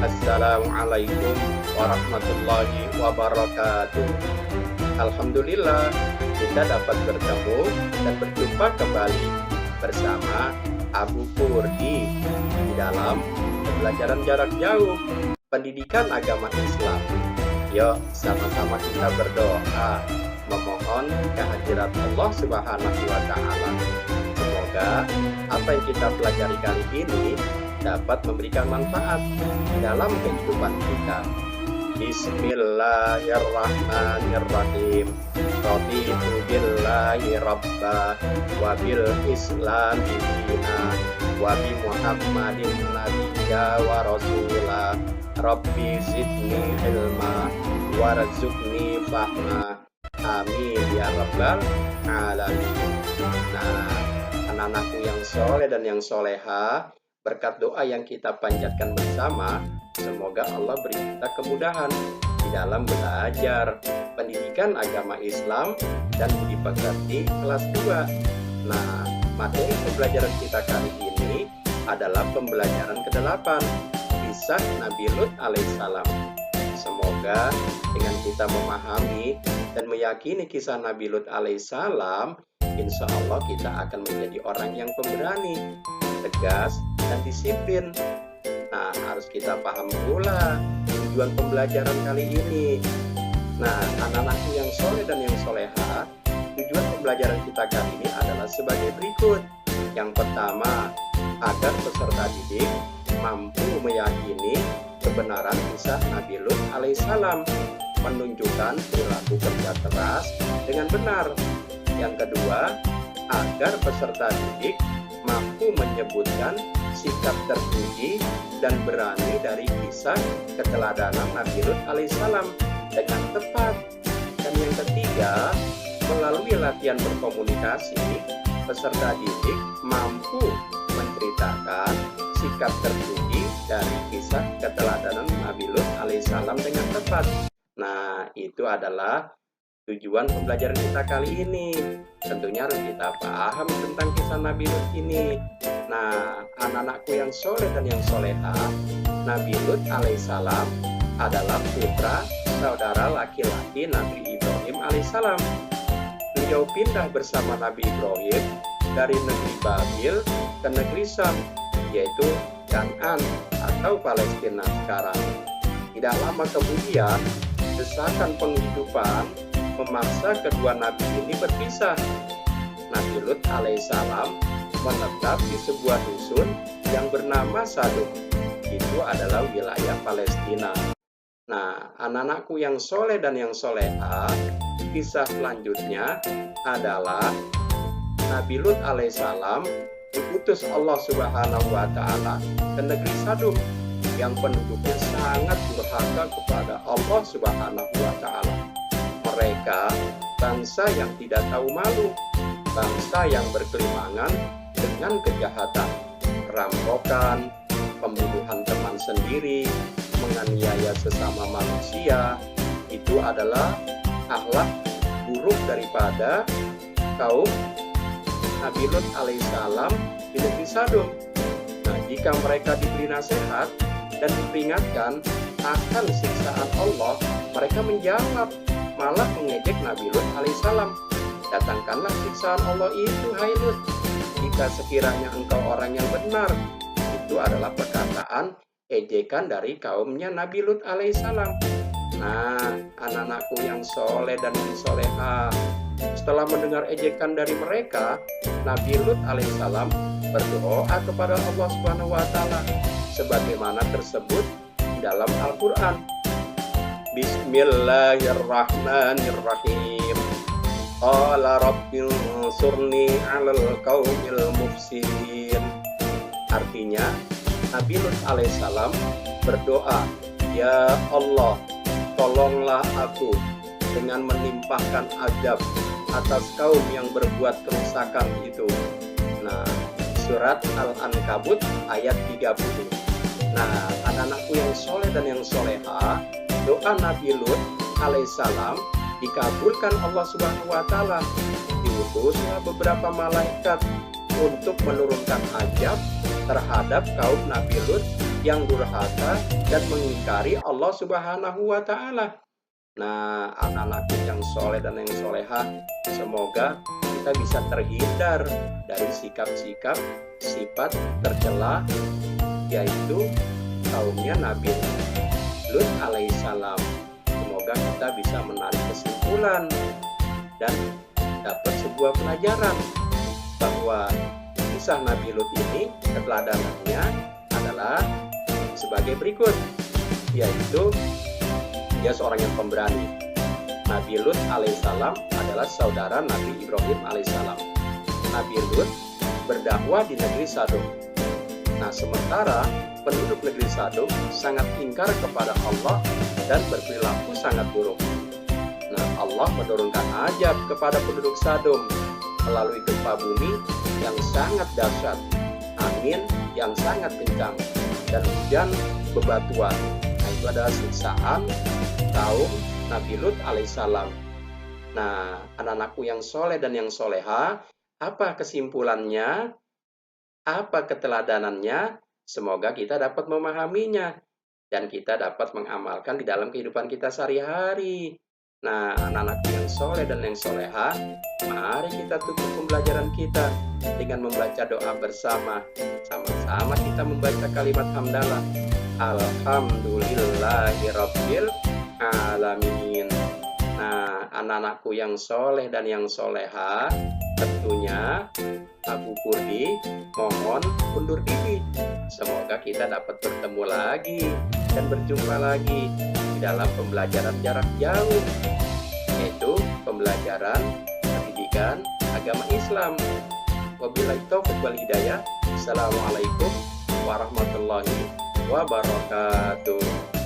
Assalamualaikum warahmatullahi wabarakatuh. Alhamdulillah, kita dapat bertemu dan berjumpa kembali bersama Abu Kurdi di dalam pembelajaran jarak jauh pendidikan agama Islam. Yuk, sama-sama kita berdoa memohon kehadirat Allah Subhanahu wa Ta'ala. Semoga apa yang kita pelajari kali ini dapat memberikan manfaat dalam kehidupan kita. Bismillahirrahmanirrahim. Raditu billahi rabba wa bil islami dina wa bi Muhammadin nabiyya wa rasula. Rabbi zidni ilma warzuqni fahma. Amin ya rabbal alamin. Nah, anak-anakku yang soleh dan yang soleha, berkat doa yang kita panjatkan bersama, semoga Allah beri kita kemudahan di dalam belajar pendidikan agama Islam dan budi pekerti kelas 2. Nah, materi pembelajaran kita kali ini adalah pembelajaran ke-8, kisah Nabi Lut alaihissalam. Semoga dengan kita memahami dan meyakini kisah Nabi Lut alaihissalam, insya Allah kita akan menjadi orang yang pemberani, tegas, dan disiplin. Nah, harus kita paham pula tujuan pembelajaran kali ini. Nah, anak-anakku yang soleh dan yang soleha, tujuan pembelajaran kita kali ini adalah sebagai berikut. Yang pertama, agar peserta didik mampu meyakini kebenaran kisah Nabi Lut alaihissalam, menunjukkan perilaku kerja keras dengan benar. Yang kedua, agar peserta didik mampu menyebutkan sikap terpuji dan berani dari kisah keteladanan Nabi Lut alaihissalam dengan tepat. Dan yang ketiga, melalui latihan berkomunikasi, peserta didik mampu menceritakan sikap terpuji dari kisah keteladanan Nabi Lut alaihissalam dengan tepat. Nah, itu adalah tujuan pembelajaran kita kali ini. Tentunya harus kita paham tentang kisah Nabi Lut ini. Nah, anak-anakku yang soleh dan yang soleha, Nabi Lut alaihissalam adalah putra saudara laki-laki Nabi Ibrahim alaihissalam. Beliau pindah bersama Nabi Ibrahim dari negeri Babil ke negeri Syam, yaitu Kan'an atau Palestina sekarang. Tidak lama kemudian, desakan penghidupan memaksa kedua nabi ini berpisah. Nabi Lut alaihissalam menetap di sebuah dusun yang bernama Sadum. Itu adalah wilayah Palestina. Nah, anak-anakku yang soleh dan yang soleha, kisah selanjutnya adalah Nabi Lut alaihissalam diutus Allah Subhanahu wa Ta'ala ke negeri Sadum yang penduduknya sangat durhaka kepada Allah Subhanahu wa Ta'ala. Mereka bangsa yang tidak tahu malu, bangsa yang berkelimangan dengan kejahatan, perampokan, pembunuhan teman sendiri, menganiaya sesama manusia. Itu adalah akhlak buruk daripada kaum Nabi Lut alaihissalam di negeri Sadum. Nah, jika mereka diberi nasihat dan diperingatkan akan siksaan Allah, mereka menjawab, malah mengejek Nabi Lut alaihissalam. Datangkanlah siksaan Allah itu, hai Lut, jika sekiranya engkau orang yang benar. Itu adalah perkataan ejekan dari kaumnya Nabi Lut alaihissalam. Nah, anak-anakku yang soleh dan yang soleha, setelah mendengar ejekan dari mereka, Nabi Lut alaihissalam berdoa kepada Allah Subhanahu wa Ta'ala sebagaimana tersebut di dalam Al-Quran. Bismillahirrahmanirrahim. Qala rabbil surni 'alal qaumil mufsidin. Artinya, Nabi Lut alaihissalam berdoa, ya Allah, tolonglah aku dengan menimpahkan azab atas kaum yang berbuat kerusakan itu. Nah, surat Al-Ankabut ayat 30. Nah, anak-anakku yang soleh dan yang soleha, doa Nabi Lut alaihissalam dikabulkan Allah Subhanahu wa Ta'ala. Diutuslah beberapa malaikat untuk menurunkan azab terhadap kaum Nabi Lut yang durhaka dan mengingkari Allah Subhanahu wa Ta'ala. Nah, anak-anakku yang soleh dan yang solehah, semoga kita bisa terhindar dari sikap-sikap, sifat tercela, yaitu kaumnya Nabi Lut alaihissalam. Semoga kita bisa menarik kesimpulan dan dapat sebuah pelajaran bahwa kisah Nabi Lut ini keteladanannya adalah sebagai berikut, yaitu dia seorang yang pemberani. Nabi Lut alaihissalam adalah saudara Nabi Ibrahim alaihissalam. Nabi Lut berdakwah di negeri Sadum. Nah, sementara penduduk negeri Sadum sangat ingkar kepada Allah dan berperilaku sangat buruk. Nah, Allah menurunkan azab kepada penduduk Sadum melalui gempa bumi yang sangat dahsyat, angin yang sangat kencang, dan hujan bebatuan. Nah, itu adalah siksaan kaum Nabi Lut alaihissalam. Nah, anak-anakku yang soleh dan yang soleha, apa kesimpulannya? Apa keteladanannya? Semoga kita dapat memahaminya dan kita dapat mengamalkan di dalam kehidupan kita sehari-hari. Nah, anak-anak yang soleh dan yang soleha, mari kita tutup pembelajaran kita dengan membaca doa bersama. Sama-sama kita membaca kalimat hamdalah. Alhamdulillahirabbil alamin. Nah, anak-anakku yang soleh dan yang soleha, tentunya Abu Kurdi mohon undur diri. Semoga kita dapat bertemu lagi dan berjumpa lagi di dalam pembelajaran jarak jauh, yaitu pembelajaran pendidikan agama Islam. Wabillahi taufiq wal hidayah. Assalamualaikum warahmatullahi wabarakatuh.